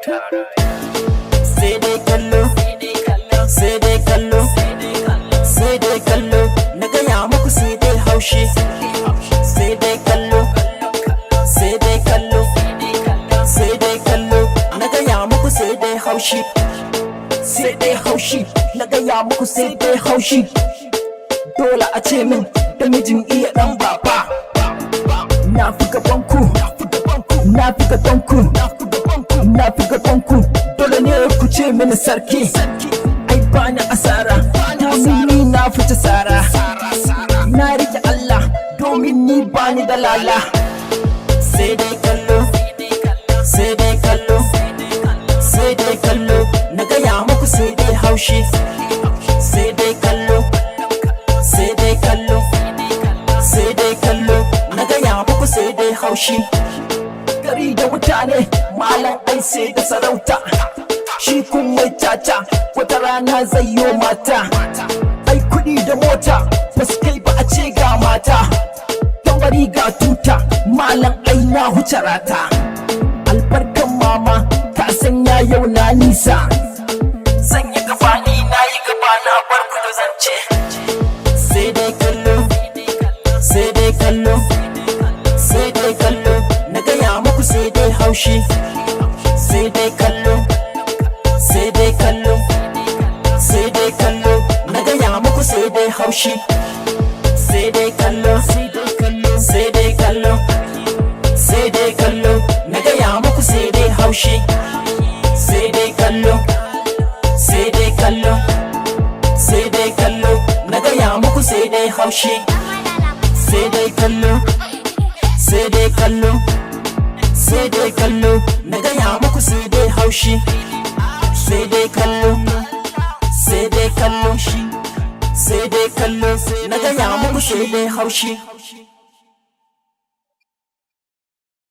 sai dai kallo, sai dai kallo, sai dai kallo, na gaya muku sai dai haushi, sai dai kallo, sai dai kallo, sai dai kallo, na gaya muku sai dai haushi, sai dai haushi, na gaya muku sai dai haushi. Dole a ce min da mijin iya dan baba, na fi gabanku, na fi gabanku, na fi gabanku. Dole ne ku ce mini sarki, ai bani asara, domin ni na fita sara. Na rike Allah domin ni bani da lala. Sai dai kallo, sai dai kallo, sai dai kallo, na gaya muku sai dai haushi, sai dai kallo, sai dai kallo, sai dai kallo, na gaya muku sai dai haushi. Gari da mutane malam ai sai da sarauta, shi kun mai caca wata rana zai yo mata. Ai kuɗi da mota ba su kai ba a ce ga mata, tambari ga tuta malam ai na huce rata. Albarkan mama ta sanya yau na nisa, zan yi gaba ni na yi gaba na bar ku da zance. Sai dai kallo, sai dai kallo, sai dai kallo, na gaya muku sai dai haushi, sai dai kallo, sai dai kallo, sai dai kallo, na gaya muku sai dai haushi, sai dai kallo, sai dai kallo, sai dai kallo, sai dai kallo, na gaya muku sai dai haushi, sai dai kallo, sai dai kallo, sai dai kallo, na gaya muku sai dai haushi, sai dai kallo, sai dai kallo, sai dai kallo, na gaya muku sai dai haushi, sai dai kallo, sai dai kallo, sai dai kallo, na gaya muku sai dai haushi.